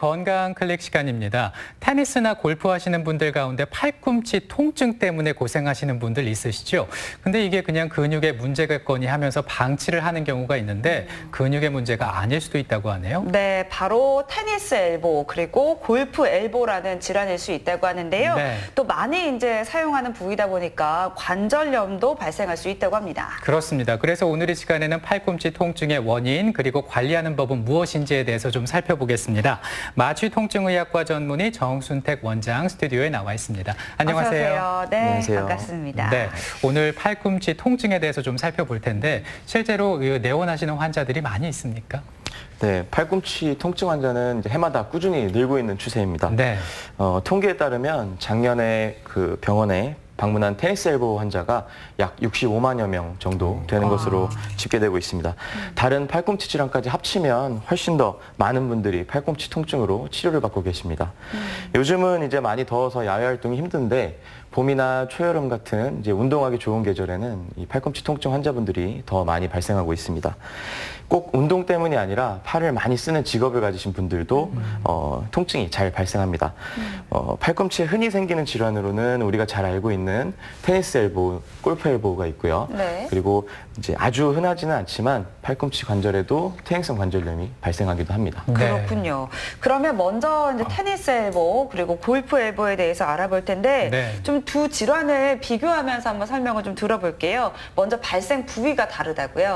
건강 클릭 시간입니다. 테니스나 골프 하시는 분들 가운데 팔꿈치 통증 때문에 고생하시는 분들 있으시죠? 근데 이게 그냥 근육에 문제겠거니 하면서 방치를 하는 경우가 있는데 근육의 문제가 아닐 수도 있다고 하네요. 네, 바로 테니스 엘보 그리고 골프 엘보라는 질환일 수 있다고 하는데요. 네. 또 많이 이제 사용하는 부위다 보니까 관절염도 발생할 수 있다고 합니다. 그렇습니다. 그래서 오늘 이 시간에는 팔꿈치 통증의 원인 그리고 관리하는 법은 무엇인지에 대해서 좀 살펴보겠습니다. 마취통증의학과 전문의 정순택 원장 스튜디오에 나와 있습니다. 안녕하세요. 어서 오세요. 네, 안녕하세요. 반갑습니다. 네, 오늘 팔꿈치 통증에 대해서 좀 살펴볼 텐데 실제로 내원하시는 환자들이 많이 있습니까? 네, 팔꿈치 통증 환자는 이제 해마다 꾸준히 늘고 있는 추세입니다. 네. 통계에 따르면 작년에 그 병원에 방문한 테니스 엘보 환자가 약 65만여 명 정도 되는 것으로 집계되고 있습니다. 다른 팔꿈치 질환까지 합치면 훨씬 더 많은 분들이 팔꿈치 통증으로 치료를 받고 계십니다. 요즘은 이제 많이 더워서 야외 활동이 힘든데 봄이나 초여름 같은 이제 운동하기 좋은 계절에는 이 팔꿈치 통증 환자분들이 더 많이 발생하고 있습니다. 꼭 운동 때문이 아니라 팔을 많이 쓰는 직업을 가지신 분들도 통증이 잘 발생합니다. 팔꿈치에 흔히 생기는 질환으로는 우리가 잘 알고 있는 테니스 엘보, 골프 엘보가 있고요. 네. 그리고 이제 아주 흔하지는 않지만 팔꿈치 관절에도 퇴행성 관절염이 발생하기도 합니다. 네. 그렇군요. 그러면 먼저 이제 테니스 엘보 그리고 골프 엘보에 대해서 알아볼 텐데 네. 좀 두 질환을 비교하면서 한번 설명을 좀 들어볼게요. 먼저 발생 부위가 다르다고요.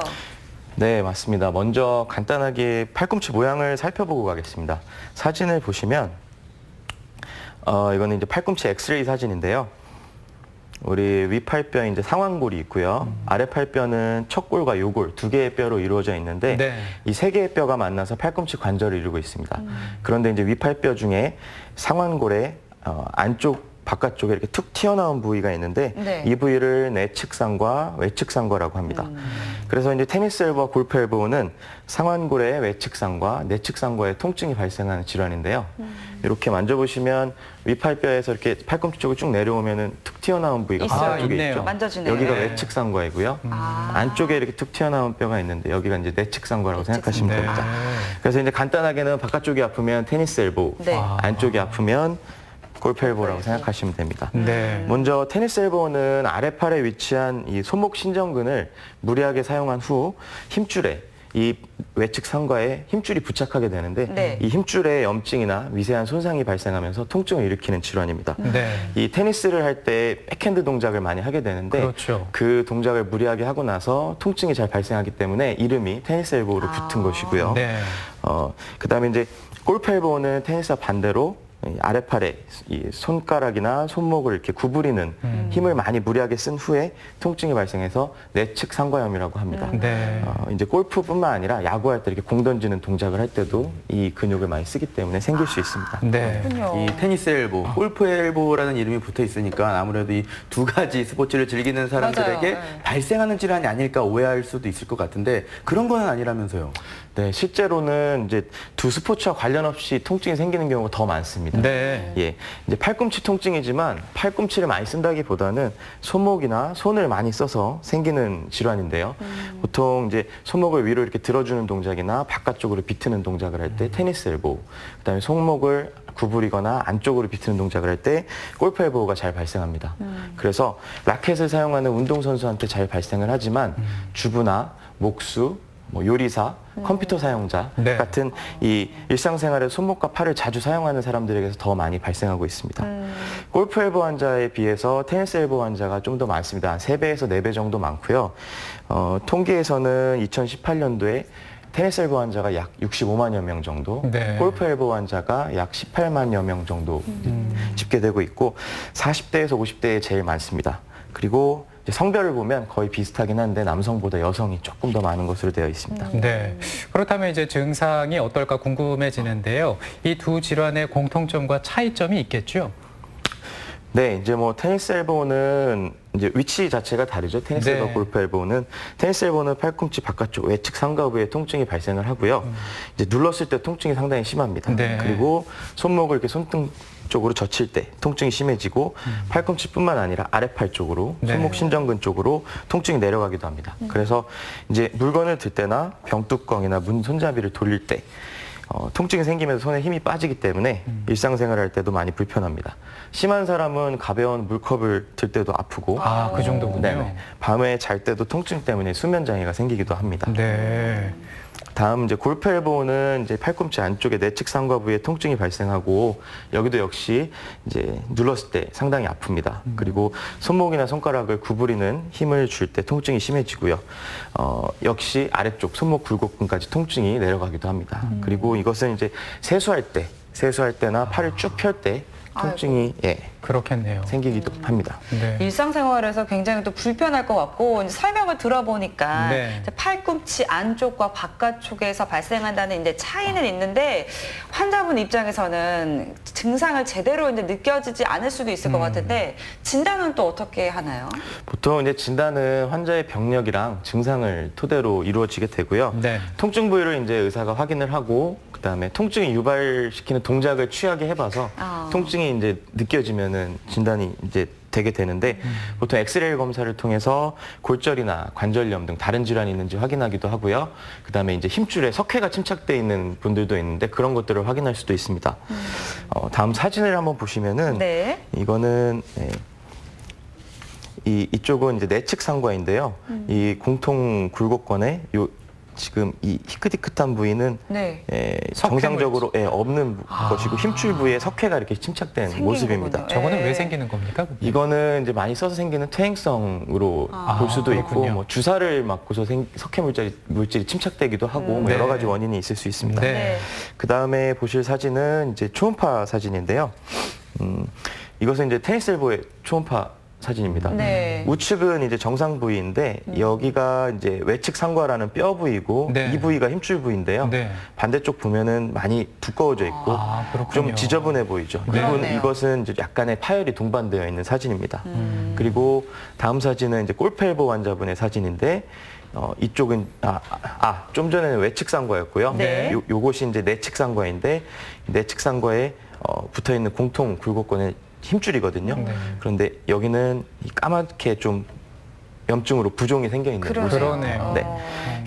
네, 맞습니다. 먼저 간단하게 팔꿈치 모양을 살펴보고 가겠습니다. 사진을 보시면 이거는 이제 팔꿈치 엑스레이 사진인데요. 우리 윗팔뼈에 이제 상완골이 있고요. 아랫팔뼈는 척골과 요골 두 개의 뼈로 이루어져 있는데 네. 이 세 개의 뼈가 만나서 팔꿈치 관절을 이루고 있습니다. 그런데 이제 윗팔뼈 중에 상완골의 안쪽 바깥쪽에 이렇게 툭 튀어나온 부위가 있는데 네. 이 부위를 내측상과 외측상과라고 합니다. 그래서 이제 테니스 엘보와 골프 엘보는 상완골의 외측상과 내측상과의 통증이 발생하는 질환인데요. 이렇게 만져보시면 윗팔뼈에서 이렇게 팔꿈치 쪽을 쭉 내려오면은 툭 튀어나온 부위가 있어요. 바깥쪽에 있네요. 있죠. 만져주네요. 여기가 네. 외측상과이고요. 안쪽에 이렇게 툭 튀어나온 뼈가 있는데 여기가 이제 내측상과라고 생각하시면 네. 됩니다. 그래서 이제 간단하게는 바깥쪽이 아프면 테니스 엘보, 네. 안쪽이 아프면 골프 엘보라고 생각하시면 됩니다. 네. 먼저 테니스 엘보는 아랫팔에 위치한 이 손목 신전근을 무리하게 사용한 후 힘줄에 이 외측 상과에 힘줄이 부착하게 되는데 네. 이 힘줄에 염증이나 미세한 손상이 발생하면서 통증을 일으키는 질환입니다. 네. 이 테니스를 할 때 백핸드 동작을 많이 하게 되는데 그렇죠. 그 동작을 무리하게 하고 나서 통증이 잘 발생하기 때문에 이름이 테니스 엘보로 붙은 것이고요. 네. 그다음에 이제 골프 엘보는 테니스와 반대로 이 아랫팔에 이 손가락이나 손목을 이렇게 구부리는 힘을 많이 무리하게 쓴 후에 통증이 발생해서 내측 상과염이라고 합니다. 네. 이제 골프뿐만 아니라 야구할 때 이렇게 공 던지는 동작을 할 때도 이 근육을 많이 쓰기 때문에 생길 수 있습니다. 네. 그렇군요. 이 테니스 엘보, 골프 엘보라는 이름이 붙어 있으니까 아무래도 이 두 가지 스포츠를 즐기는 사람들에게 맞아요. 네. 발생하는 질환이 아닐까 오해할 수도 있을 것 같은데 그런 건 아니라면서요. 네, 실제로는 이제 두 스포츠와 관련 없이 통증이 생기는 경우가 더 많습니다. 네. 예, 이제 팔꿈치 통증이지만 팔꿈치를 많이 쓴다기보다는 손목이나 손을 많이 써서 생기는 질환인데요. 보통 이제 손목을 위로 이렇게 들어주는 동작이나 바깥쪽으로 비트는 동작을 할 때 테니스 엘보, 그다음에 손목을 구부리거나 안쪽으로 비트는 동작을 할 때 골프 엘보가 잘 발생합니다. 그래서 라켓을 사용하는 운동선수한테 잘 발생을 하지만 주부나 목수, 뭐 요리사, 컴퓨터 사용자 네. 같은 이 일상생활에 손목과 팔을 자주 사용하는 사람들에게서 더 많이 발생하고 있습니다. 골프 엘보 환자에 비해서 테니스 엘보 환자가 좀 더 많습니다. 한 3배에서 4배 정도 많고요. 통계에서는 2018년도에 테니스 엘보 환자가 약 65만여 명 정도, 네. 골프 엘보 환자가 약 18만여 명 정도 집계되고 있고 40대에서 50대에 제일 많습니다. 그리고 이제 성별을 보면 거의 비슷하긴 한데 남성보다 여성이 조금 더 많은 것으로 되어 있습니다. 네. 그렇다면 이제 증상이 어떨까 궁금해지는데요. 이 두 질환의 공통점과 차이점이 있겠죠? 네, 이제 뭐 테니스 엘보는 이제 위치 자체가 다르죠. 테니스 엘보, 네. 골프 엘보는 테니스 엘보는 팔꿈치 바깥쪽 외측 상가 부에 통증이 발생을 하고요. 이제 눌렀을 때 통증이 상당히 심합니다. 네. 그리고 손목을 이렇게 손등 쪽으로 젖힐 때 통증이 심해지고 팔꿈치뿐만 아니라 아랫팔 쪽으로 네. 손목 신전근 쪽으로 통증이 내려가기도 합니다. 그래서 이제 물건을 들 때나 병뚜껑이나 문 손잡이를 돌릴 때 통증이 생기면서 손에 힘이 빠지기 때문에 일상생활을 할 때도 많이 불편합니다. 심한 사람은 가벼운 물컵을 들 때도 아프고 아, 그 정도군요. 네네. 밤에 잘 때도 통증 때문에 수면 장애가 생기기도 합니다. 네. 다음 이제 골프 엘보는 이제 팔꿈치 안쪽에 내측 상과 부위에 통증이 발생하고 여기도 역시 이제 눌렀을 때 상당히 아픕니다. 그리고 손목이나 손가락을 구부리는 힘을 줄 때 통증이 심해지고요. 역시 아래쪽 손목 굴곡근까지 통증이 내려가기도 합니다. 그리고 이것은 이제 세수할 때나 팔을 쭉 펼 때 통증이 그렇겠네요. 생기기도 합니다. 네. 일상생활에서 굉장히 또 불편할 것 같고 이제 설명을 들어보니까 네. 이제 팔꿈치 안쪽과 바깥쪽에서 발생한다는 이제 차이는 있는데 환자분 입장에서는 증상을 제대로 이제 느껴지지 않을 수도 있을 것 같은데 진단은 또 어떻게 하나요? 보통 이제 진단은 환자의 병력이랑 증상을 토대로 이루어지게 되고요. 네. 통증 부위를 이제 의사가 확인을 하고 그다음에 통증이 유발시키는 동작을 취하게 해봐서 통증이 이제 느껴지면은 진단이 이제 되게 되는데 보통 엑스레이 검사를 통해서 골절이나 관절염 등 다른 질환이 있는지 확인하기도 하고요. 그다음에 이제 힘줄에 석회가 침착돼 있는 분들도 있는데 그런 것들을 확인할 수도 있습니다. 다음 사진을 한번 보시면은 네. 이거는 이쪽은 이제 내측 상과인데요. 이 공통 굴곡권에 지금 이 희끗희끗한 부위는 네. 정상적으로 없는 것이고 힘줄 부위에 석회가 이렇게 침착된 생긴 모습입니다. 거군요. 저거는 네. 왜 생기는 겁니까? 이거는 이제 많이 써서 생기는 퇴행성으로 볼 수도 있고 그렇군요. 뭐 주사를 맞고서 석회 물질이 침착되기도 하고 뭐 네. 여러 가지 원인이 있을 수 있습니다. 네. 네. 그 다음에 보실 사진은 이제 초음파 사진인데요. 이것은 이제 테니스 엘보의 초음파 사진입니다. 네. 우측은 이제 정상 부위인데 여기가 이제 외측 상과라는 뼈 부위고 네. 이 부위가 힘줄 부위인데요. 네. 반대쪽 보면은 많이 두꺼워져 있고 아, 그렇군요. 좀 지저분해 보이죠. 네. 그러네요. 이것은 이제 약간의 파열이 동반되어 있는 사진입니다. 그리고 다음 사진은 이제 골프 엘보 환자분의 사진인데 이쪽은 좀 전에는 외측 상과였고요. 네. 요것이 이제 내측 상과인데 내측 상과에 붙어 있는 공통 굴곡권의 힘줄이거든요. 네. 그런데 여기는 이 까맣게 좀 염증으로 부종이 생겨 있는 그러네요. 네.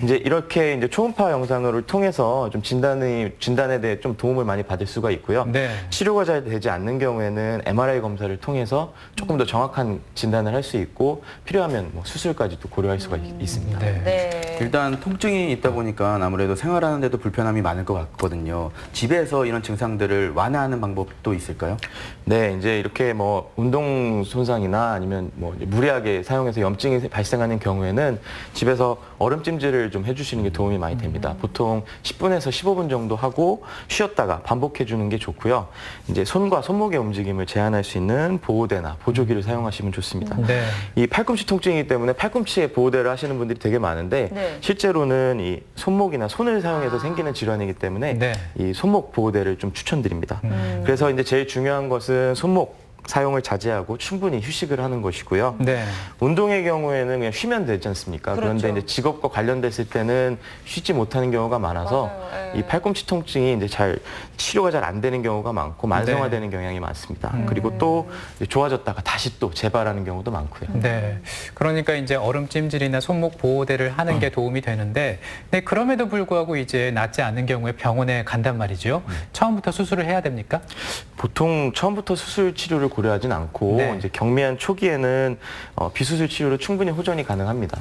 이제 이렇게 이제 초음파 영상을 통해서 좀 진단에 대해 좀 도움을 많이 받을 수가 있고요. 네. 치료가 잘 되지 않는 경우에는 MRI 검사를 통해서 조금 더 정확한 진단을 할 수 있고 필요하면 뭐 수술까지도 고려할 수가 있습니다. 네. 네. 일단 통증이 있다 보니까 아무래도 생활하는데도 불편함이 많을 것 같거든요. 집에서 이런 증상들을 완화하는 방법도 있을까요? 네, 이제 이렇게 뭐 운동 손상이나 아니면 뭐 무리하게 사용해서 염증이 발생하는 경우에는 집에서 얼음찜질을 좀 해주시는 게 도움이 많이 됩니다. 보통 10분에서 15분 정도 하고 쉬었다가 반복해 주는 게 좋고요. 이제 손과 손목의 움직임을 제한할 수 있는 보호대나 보조기를 사용하시면 좋습니다. 네. 이 팔꿈치 통증이기 때문에 팔꿈치에 보호대를 하시는 분들이 되게 많은데 네. 실제로는 이 손목이나 손을 사용해서 생기는 질환이기 때문에 네. 이 손목 보호대를 좀 추천드립니다. 그래서 이제 제일 중요한 것은 손목 사용을 자제하고 충분히 휴식을 하는 것이고요. 네. 운동의 경우에는 그냥 쉬면 되지 않습니까? 그렇죠. 그런데 이제 직업과 관련됐을 때는 쉬지 못하는 경우가 많아서 맞아요. 예. 이 팔꿈치 통증이 이제 치료가 잘 안 되는 경우가 많고 만성화되는 경향이 많습니다. 그리고 또 이제 좋아졌다가 다시 또 재발하는 경우도 많고요. 네. 그러니까 이제 얼음찜질이나 손목 보호대를 하는 게 도움이 되는데, 네, 그럼에도 불구하고 이제 낫지 않는 경우에 병원에 간단 말이죠. 처음부터 수술을 해야 됩니까? 보통 처음부터 수술 치료를 고려하진 않고 네. 이제 경미한 초기에는 비수술 치료로 충분히 호전이 가능합니다.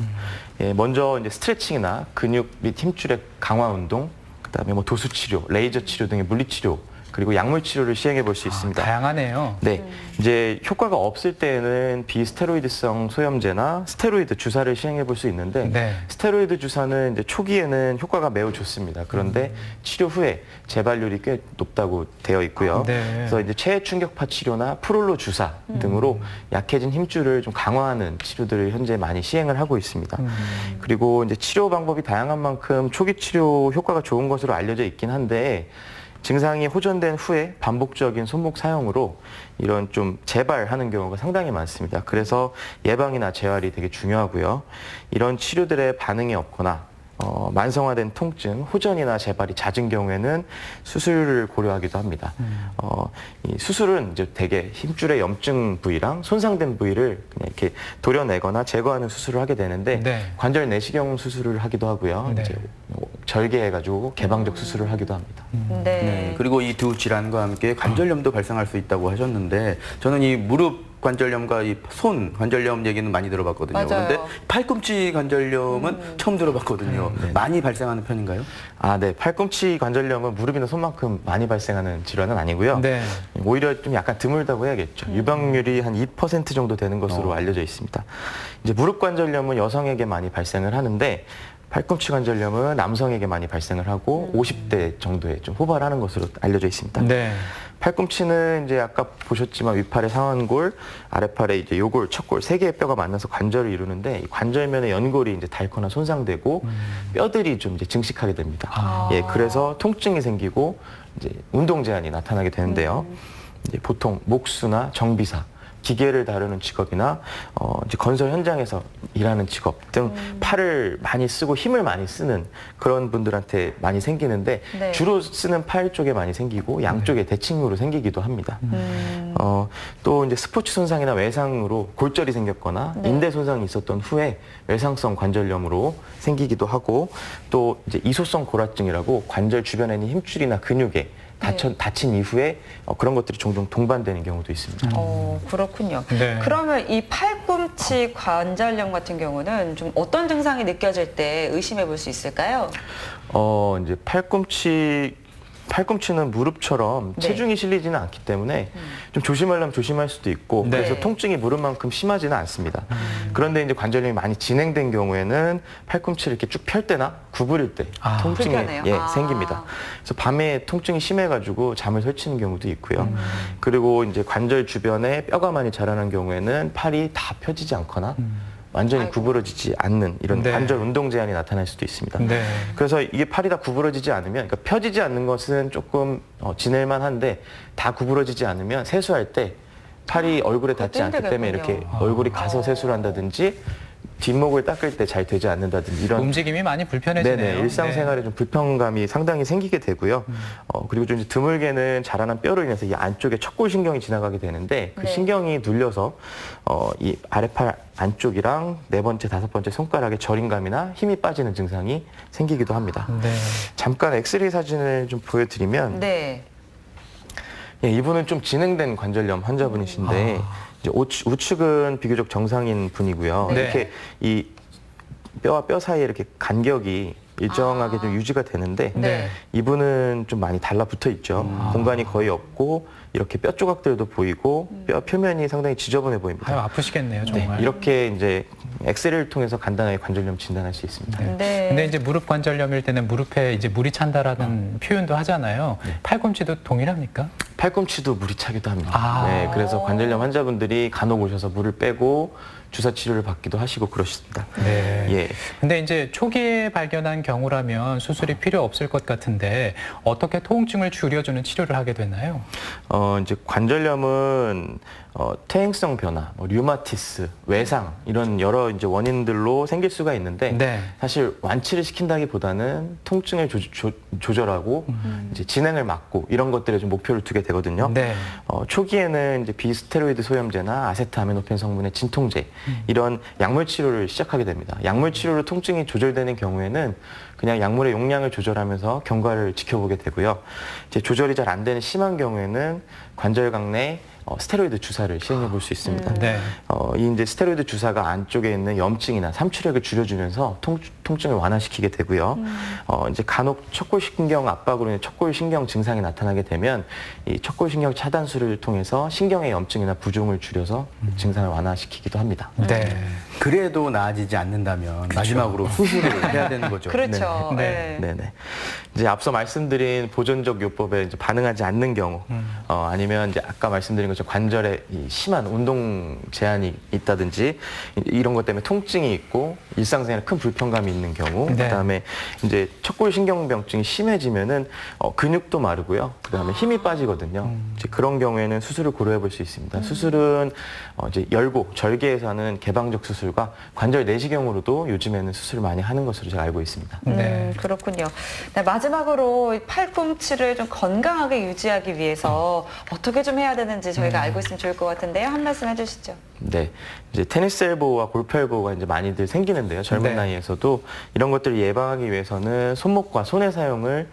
예, 먼저 이제 스트레칭이나 근육 및 힘줄의 강화 운동, 그다음에 뭐 도수 치료, 레이저 치료 등의 물리 치료, 그리고 약물 치료를 시행해 볼 수 있습니다. 다양하네요. 네, 이제 효과가 없을 때는 비스테로이드성 소염제나 스테로이드 주사를 시행해 볼 수 있는데 네. 스테로이드 주사는 이제 초기에는 효과가 매우 좋습니다. 그런데 치료 후에 재발률이 꽤 높다고 되어 있고요. 네. 그래서 이제 체해 충격파 치료나 프롤로 주사 등으로 약해진 힘줄을 좀 강화하는 치료들을 현재 많이 시행을 하고 있습니다. 그리고 이제 치료 방법이 다양한 만큼 초기 치료 효과가 좋은 것으로 알려져 있긴 한데 증상이 호전된 후에 반복적인 손목 사용으로 이런 좀 재발하는 경우가 상당히 많습니다. 그래서 예방이나 재활이 되게 중요하고요. 이런 치료들의 반응이 없거나 만성화된 통증, 호전이나 재발이 잦은 경우에는 수술을 고려하기도 합니다. 이 수술은 이제 대개 힘줄의 염증 부위랑 손상된 부위를 그냥 이렇게 도려내거나 제거하는 수술을 하게 되는데 네. 관절 내시경 수술을 하기도 하고요. 네. 이제 절개해가지고 개방적 수술을 하기도 합니다. 네. 그리고 이 두 질환과 함께 관절염도 발생할 수 있다고 하셨는데 저는 이 무릎 관절염과 이 손 관절염 얘기는 많이 들어봤거든요. 맞아요. 그런데 팔꿈치 관절염은 처음 들어봤거든요. 많이 발생하는 편인가요? 아, 네. 팔꿈치 관절염은 무릎이나 손만큼 많이 발생하는 질환은 아니고요. 네. 오히려 좀 약간 드물다고 해야겠죠. 유병률이 한 2% 정도 되는 것으로 알려져 있습니다. 이제 무릎 관절염은 여성에게 많이 발생을 하는데 팔꿈치 관절염은 남성에게 많이 발생을 하고 50대 정도에 좀 호발하는 것으로 알려져 있습니다. 네. 팔꿈치는 이제 아까 보셨지만 위팔의 상완골, 아래팔의 이제 요골, 척골 세 개의 뼈가 만나서 관절을 이루는데 이 관절면의 연골이 이제 닳거나 손상되고 뼈들이 좀 이제 증식하게 됩니다. 예, 그래서 통증이 생기고 이제 운동 제한이 나타나게 되는데요. 이제 보통 목수나 정비사 기계를 다루는 직업이나 이제 건설 현장에서 일하는 직업 등 팔을 많이 쓰고 힘을 많이 쓰는 그런 분들한테 많이 생기는데 네. 주로 쓰는 팔 쪽에 많이 생기고 양쪽에 대칭으로 생기기도 합니다. 또 이제 스포츠 손상이나 외상으로 골절이 생겼거나 네. 인대 손상이 있었던 후에 외상성 관절염으로 생기기도 하고 또 이제 이소성 골화증이라고 관절 주변에 있는 힘줄이나 근육에 다친 이후에 그런 것들이 종종 동반되는 경우도 있습니다. 그렇군요. 네. 그러면 이 팔꿈치 관절염 같은 경우는 좀 어떤 증상이 느껴질 때 의심해 볼 수 있을까요? 이제 팔꿈치는 무릎처럼 네. 체중이 실리지는 않기 때문에 좀 조심하려면 조심할 수도 있고 네. 그래서 통증이 무릎만큼 심하지는 않습니다. 그런데 이제 관절염이 많이 진행된 경우에는 팔꿈치를 이렇게 쭉 펼 때나 구부릴 때 통증이 불편해요. 생깁니다. 그래서 밤에 통증이 심해가지고 잠을 설치는 경우도 있고요. 그리고 이제 관절 주변에 뼈가 많이 자라는 경우에는 팔이 다 펴지지 않거나 완전히 아이고. 구부러지지 않는 이런 네. 관절 운동 제한이 나타날 수도 있습니다. 네. 그래서 이게 팔이 다 구부러지지 않으면, 그러니까 펴지지 않는 것은 조금 지낼만 한데 다 구부러지지 않으면 세수할 때 팔이 얼굴에 닿지 않기 때문에 힘들겠군요. 이렇게 얼굴이 가서 세수를 한다든지 뒷목을 닦을 때 잘 되지 않는다든지 이런 움직임이 많이 불편해지네요. 네네, 일상생활에 좀 불편감이 상당히 생기게 되고요. 그리고 좀 이제 드물게는 자라난 뼈로 인해서 이 안쪽에 척골신경이 지나가게 되는데 그 네. 신경이 눌려서 이 아래팔 안쪽이랑 네 번째, 다섯 번째 손가락에 저림감이나 힘이 빠지는 증상이 생기기도 합니다. 네. 잠깐 엑스레이 사진을 좀 보여드리면 네. 예, 이분은 좀 진행된 관절염 환자분이신데 이제 우측은 비교적 정상인 분이고요. 네. 이렇게 이 뼈와 뼈 사이에 이렇게 간격이 일정하게 좀 유지가 되는데 네. 이분은 좀 많이 달라붙어 있죠. 공간이 거의 없고 이렇게 뼈 조각들도 보이고 뼈 표면이 상당히 지저분해 보입니다. 아유, 아프시겠네요, 정말. 이렇게 이제 엑스레이를 통해서 간단하게 관절염 진단할 수 있습니다. 네. 근데 이제 무릎 관절염일 때는 무릎에 이제 물이 찬다라는 표현도 하잖아요. 팔꿈치도 동일합니까? 팔꿈치도 물이 차기도 합니다. 아. 네, 그래서 관절염 환자분들이 간혹 오셔서 물을 빼고 주사 치료를 받기도 하시고 그러십니다. 네. 예. 근데 이제 초기에 발견한 경우라면 수술이 필요 없을 것 같은데 어떻게 통증을 줄여주는 치료를 하게 되나요? 이제 관절염은 퇴행성 변화, 류마티스, 외상 이런 여러 이제 원인들로 생길 수가 있는데 네. 사실 완치를 시킨다기보다는 통증을 조절하고 이제 진행을 막고 이런 것들에 좀 목표를 두게 되거든요. 네. 초기에는 이제 비스테로이드 소염제나 아세트아미노펜 성분의 진통제 이런 약물 치료를 시작하게 됩니다. 약물 치료로 통증이 조절되는 경우에는 그냥 약물의 용량을 조절하면서 경과를 지켜보게 되고요. 이제 조절이 잘 안 되는 심한 경우에는 관절각 내 스테로이드 주사를 시행해 볼 수 있습니다. 네. 이 이제 스테로이드 주사가 안쪽에 있는 염증이나 삼출액을 줄여주면서 통증을 완화시키게 되고요. 이제 간혹 척골신경 압박으로 인해 척골신경 증상이 나타나게 되면 이 척골신경 차단술을 통해서 신경의 염증이나 부종을 줄여서 증상을 완화시키기도 합니다. 네. 그래도 나아지지 않는다면 마지막으로 수술을 해야 되는 거죠. 그렇죠. 네. 네. 네네. 이제 앞서 말씀드린 보존적 요법에 이제 반응하지 않는 경우, 아니면 이제 아까 말씀드린 것처럼 관절에 이 심한 운동 제한이 있다든지 이런 것 때문에 통증이 있고 일상생활에 큰 불편감이 있는 경우, 네. 그다음에 이제 척골신경병증이 심해지면은 근육도 마르고요, 그다음에 힘이 빠지거든요. 이제 그런 경우에는 수술을 고려해 볼 수 있습니다. 수술은 이제 열고 절개해서 하는 개방적 수술과 관절 내시경으로도 요즘에는 수술을 많이 하는 것으로 제가 알고 있습니다. 네. 그렇군요. 네, 마지막으로 이 팔꿈치를 좀 건강하게 유지하기 위해서 어떻게 좀 해야 되는지 저희가 알고 있으면 좋을 것 같은데요. 한 말씀 해주시죠. 네, 이제 테니스 엘보와 골프 엘보가 이제 많이들 생기는데요. 젊은 네. 나이에서도 이런 것들을 예방하기 위해서는 손목과 손의 사용을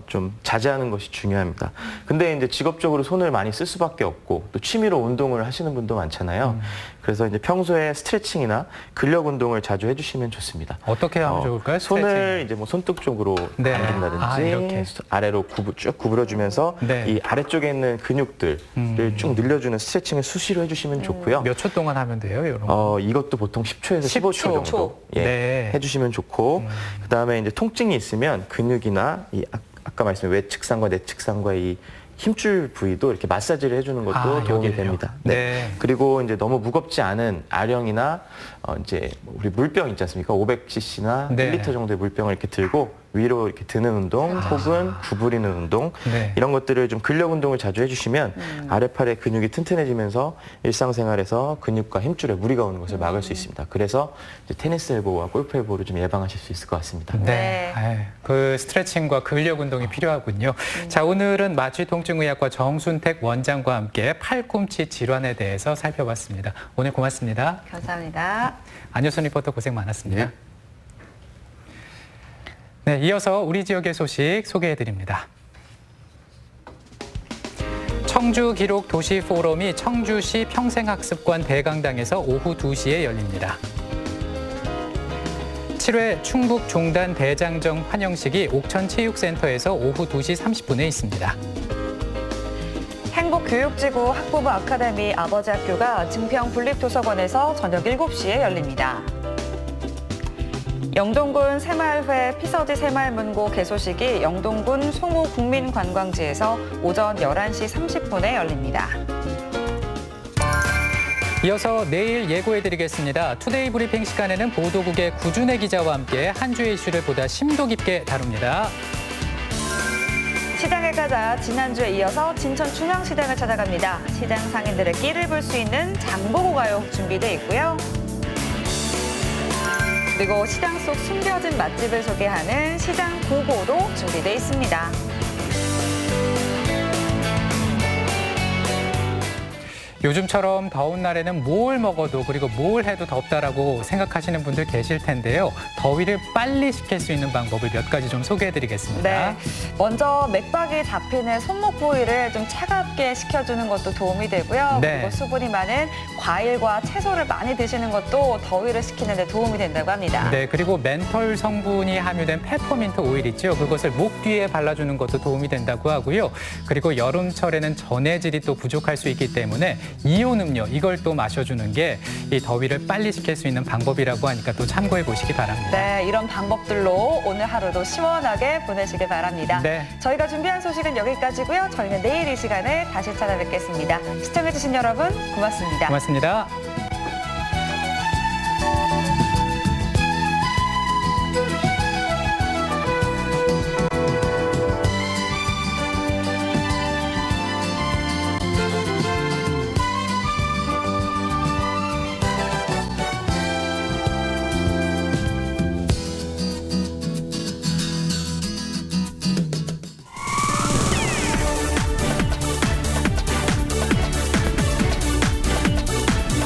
좀 자제하는 것이 중요합니다. 근데 이제 직업적으로 손을 많이 쓸 수밖에 없고 또 취미로 운동을 하시는 분도 많잖아요. 그래서 이제 평소에 스트레칭이나 근력 운동을 자주 해주시면 좋습니다. 어떻게 하면 좋을까요? 손을 스트레칭. 이제 뭐 손등 쪽으로 네. 당긴다든지 이렇게. 아래로 쭉 구부려주면서 네. 이 아래쪽에 있는 근육들을 쭉 늘려주는 스트레칭을 수시로 해주시면 좋고요. 몇 초 동안 하면 돼요, 이런 거? 이것도 보통 10초에서 15초 정도 네. 해주시면 좋고 그다음에 이제 통증이 있으면 근육이나 아까 말씀드린 외측상과 내측상과 이 힘줄 부위도 이렇게 마사지를 해주는 것도 도움이 여기를요? 됩니다. 네. 그리고 이제 너무 무겁지 않은 아령이나 이제 우리 물병 있지 않습니까? 500cc나 네. 1리터 정도의 물병을 이렇게 들고 위로 이렇게 드는 운동 혹은 구부리는 운동 네. 이런 것들을 좀 근력 운동을 자주 해주시면 아랫팔의 근육이 튼튼해지면서 일상생활에서 근육과 힘줄에 무리가 오는 것을 막을 수 있습니다. 그래서 이제 테니스 엘보와 골프 엘보를 좀 예방하실 수 있을 것 같습니다. 네. 그 스트레칭과 근력 운동이 필요하군요. 자, 오늘은 마취통증의학과 정순택 원장과 함께 팔꿈치 질환에 대해서 살펴봤습니다. 오늘 고맙습니다. 감사합니다. 안효선 리포터 고생 많았습니다. 네. 네, 이어서 우리 지역의 소식 소개해드립니다. 청주 기록 도시 포럼이 청주시 평생학습관 대강당에서 오후 2시에 열립니다. 7회 충북 종단 대장정 환영식이 옥천체육센터에서 오후 2시 30분에 있습니다. 행복교육지구 학부모 아카데미 아버지 학교가 증평 분립도서관에서 저녁 7시에 열립니다. 영동군 새마을회 피서지 새마을문고 개소식이 영동군 송호 국민관광지에서 오전 11시 30분에 열립니다. 이어서 내일 예고해드리겠습니다. 투데이 브리핑 시간에는 보도국의 구준혜 기자와 함께 한 주의 이슈를 보다 심도 깊게 다룹니다. 시장에 가자 지난주에 이어서 진천 중앙시장을 찾아갑니다. 시장 상인들의 끼를 볼 수 있는 장보고 가요 준비돼 있고요. 그리고 시장 속 숨겨진 맛집을 소개하는 시장 고고도 준비돼 있습니다. 요즘처럼 더운 날에는 뭘 먹어도 그리고 뭘 해도 덥다라고 생각하시는 분들 계실 텐데요. 더위를 빨리 식힐 수 있는 방법을 몇 가지 좀 소개해드리겠습니다. 네, 먼저 맥박이 잡히는 손목 부위를 좀 차갑게 식혀주는 것도 도움이 되고요. 네. 그리고 수분이 많은 과일과 채소를 많이 드시는 것도 더위를 식히는 데 도움이 된다고 합니다. 네, 그리고 멘톨 성분이 함유된 페퍼민트 오일 있죠. 그것을 목 뒤에 발라주는 것도 도움이 된다고 하고요. 그리고 여름철에는 전해질이 또 부족할 수 있기 때문에 이온 음료 이걸 또 마셔주는 게 이 더위를 빨리 식힐 수 있는 방법이라고 하니까 또 참고해 보시기 바랍니다. 네, 이런 방법들로 오늘 하루도 시원하게 보내시길 바랍니다. 네. 저희가 준비한 소식은 여기까지고요. 저희는 내일 이 시간에 다시 찾아뵙겠습니다. 시청해주신 여러분 고맙습니다. 고맙습니다.